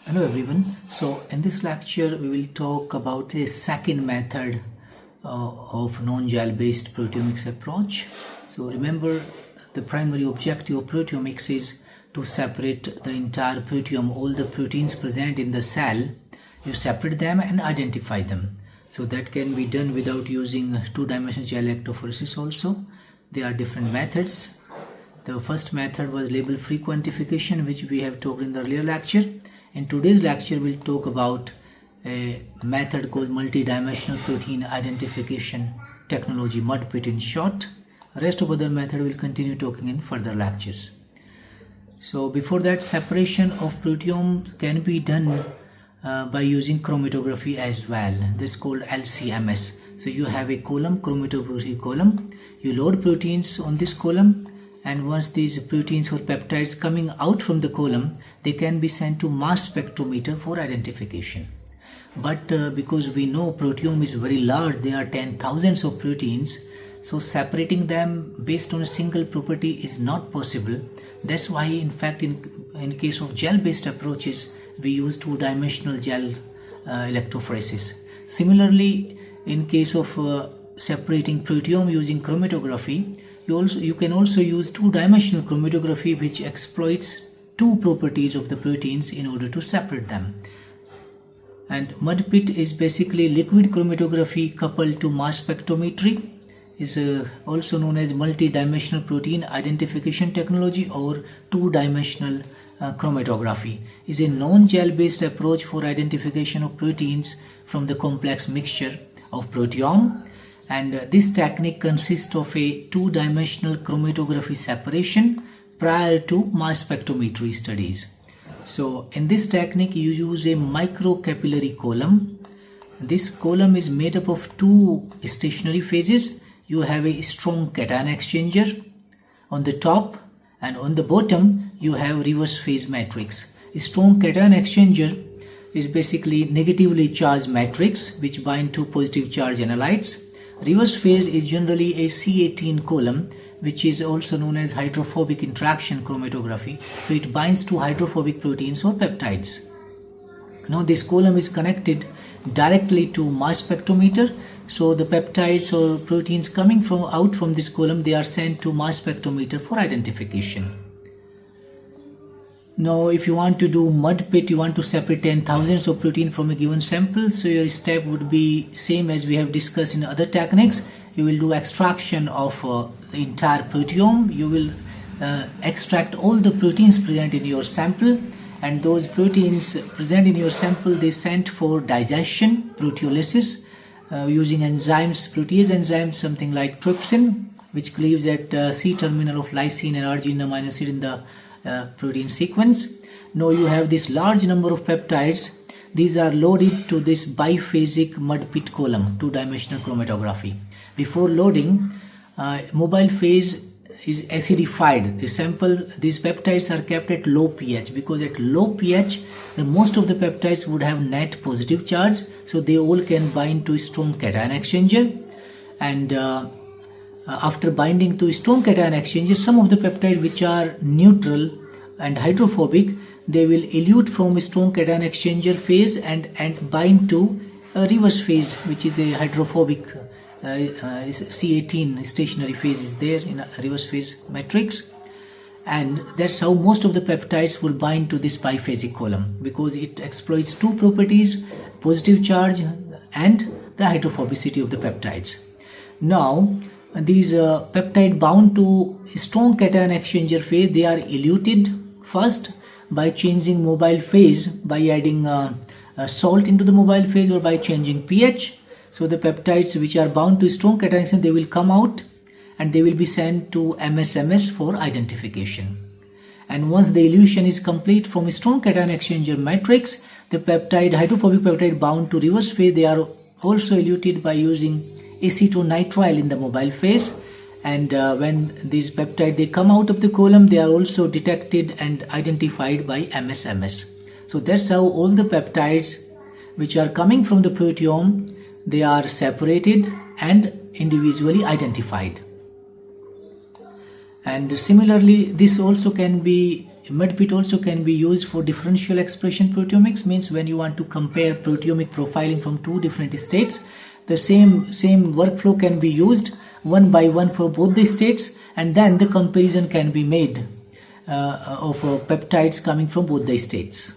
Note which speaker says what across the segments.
Speaker 1: Hello everyone. So in this lecture we will talk about a second method of non-gel based proteomics approach. So remember, the primary objective of proteomics is to separate the entire proteome, all the proteins present in the cell. You separate them and identify them. So that can be done without using two-dimensional gel electrophoresis also. There are different methods. The first method was label-free quantification, which we have talked in the earlier lecture. In today's lecture, we'll talk about a method called multidimensional protein identification technology, MudPIT in short. The rest of other method we'll continue talking in further lectures. So before that, separation of proteome can be done by using chromatography as well. This is called LCMS. So you have a column, chromatography column. You load proteins on this column, and once these proteins or peptides coming out from the column, they can be sent to mass spectrometer for identification. But because we know proteome is very large, there are 10,000s of proteins, so separating them based on a single property is not possible. That's why, in fact, in case of gel-based approaches, we use two-dimensional gel electrophoresis. Similarly, in case of separating proteome using chromatography, you can also use two-dimensional chromatography, which exploits two properties of the proteins in order to separate them. And MudPIT is basically liquid chromatography coupled to mass spectrometry. Is also known as multidimensional protein identification technology, or two-dimensional chromatography. Is a non-gel based approach for identification of proteins from the complex mixture of proteome. And this technique consists of a two-dimensional chromatography separation prior to mass spectrometry studies. So in this technique, you use a microcapillary column. This column is made up of two stationary phases. You have a strong cation exchanger on the top, and on the bottom you have reverse phase matrix. A strong cation exchanger is basically negatively charged matrix which bind to positive charge analytes. Reverse phase is generally a C18 column, which is also known as hydrophobic interaction chromatography. So it binds to hydrophobic proteins or peptides. Now this column is connected directly to mass spectrometer. So the peptides or proteins coming out from this column, they are sent to mass spectrometer for identification. Now, if you want to do MudPIT, you want to separate 10,000s of protein from a given sample. So your step would be same as we have discussed in other techniques. You will do extraction of the entire proteome. You will extract all the proteins present in your sample, and those proteins present in your sample, they sent for digestion, proteolysis, using enzymes, protease enzymes, something like trypsin, which cleaves at C terminal of lysine and arginine amino acid in the protein sequence. Now you have this large number of peptides. These are loaded to this biphasic MudPIT column, two-dimensional chromatography. Before loading, mobile phase is acidified. These peptides are kept at low pH, because at low pH, most of the peptides would have net positive charge, so they all can bind to a strong cation exchanger. And after binding to strong cation exchanger, some of the peptides which are neutral and hydrophobic, they will elute from a strong cation exchanger phase and bind to a reverse phase, which is a hydrophobic C18 stationary phase is there in a reverse phase matrix. And that's how most of the peptides will bind to this biphasic column, because it exploits two properties, positive charge and the hydrophobicity of the peptides. Now these peptide bound to strong cation exchanger phase, they are eluted first by changing mobile phase, by adding salt into the mobile phase, or by changing pH. So the peptides which are bound to strong cation exchanger, they will come out and they will be sent to MSMS for identification. And once the elution is complete from a strong cation exchanger matrix, the hydrophobic peptide bound to reverse phase, they are also eluted by using acetonitrile in the mobile phase. And when these peptides, they come out of the column, they are also detected and identified by MSMS. So that's how all the peptides which are coming from the proteome, they are separated and individually identified. And similarly, this also can be MudPIT also can be used for differential expression proteomics, means when you want to compare proteomic profiling from two different states, the same workflow can be used one by one for both the states, and then the comparison can be made of peptides coming from both the states.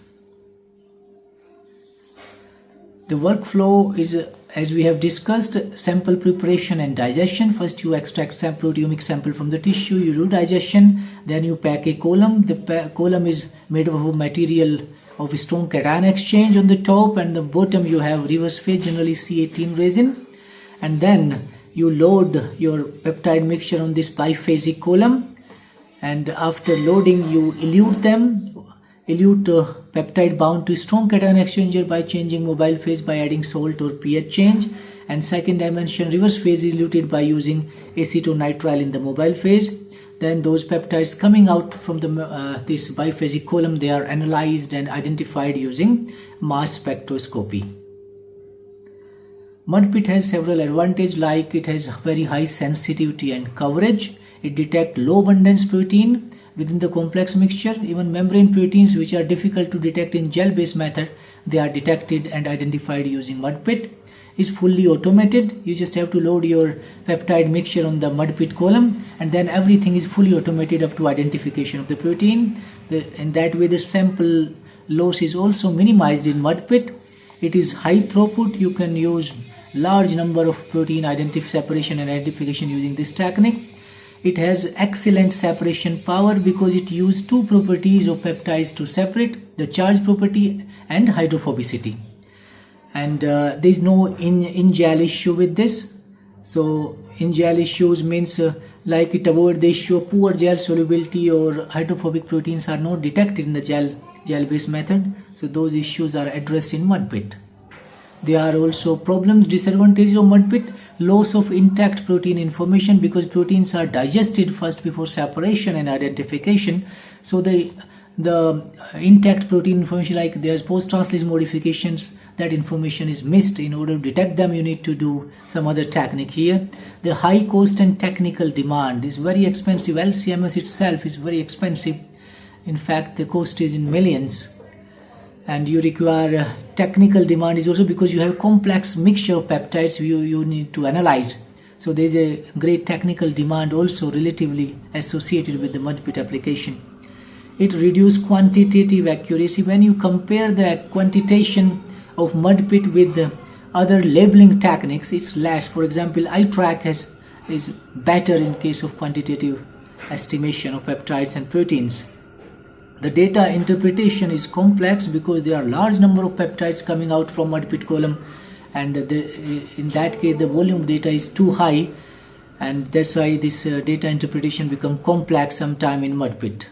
Speaker 1: The workflow is, as we have discussed, sample preparation and digestion. First you extract some proteomic sample from the tissue, you do digestion, then you pack a column. The column is made of a material of strong cation exchange on the top, and the bottom you have reverse phase, generally C18 resin, and then you load your peptide mixture on this biphasic column, and after loading you elute peptide bound to strong cation exchanger by changing mobile phase by adding salt or pH change, and second dimension reverse phase is eluted by using acetonitrile in the mobile phase. Then those peptides coming out from the this biphasic column, they are analyzed and identified using mass spectroscopy. MudPIT has several advantages, like it has very high sensitivity and coverage. It detects low abundance protein within the complex mixture. Even membrane proteins which are difficult to detect in gel-based method, they are detected and identified using MudPIT. Is fully automated. You just have to load your peptide mixture on the MudPIT column, and then everything is fully automated up to identification of the protein. In that way the sample loss is also minimized in MudPIT. It is high throughput. You can use large number of protein separation and identification using this technique. It has excellent separation power because it uses two properties of peptides to separate, the charge property and hydrophobicity. And there is no in-gel issue with this. So in-gel issues means like it avoids the issue of poor gel solubility, or hydrophobic proteins are not detected in the gel-based method. So those issues are addressed in MudPIT. There are also problems, disadvantages of MudPIT. Loss of intact protein information, because proteins are digested first before separation and identification. So the intact protein information, like there's post-translation modifications, that information is missed. In order to detect them, you need to do some other technique here. The high cost and technical demand is very expensive. LCMS itself is very expensive. In fact, the cost is in millions. And you require technical demand is also because you have complex mixture of peptides you need to analyze. So there is a great technical demand also relatively associated with the MudPIT application. It reduces quantitative accuracy. When you compare the quantitation of MudPIT with the other labeling techniques, it's less. For example, iTrack is better in case of quantitative estimation of peptides and proteins. The data interpretation is complex because there are large number of peptides coming out from MudPIT column, and in that case the volume data is too high, and that's why this data interpretation become complex sometime in MudPIT.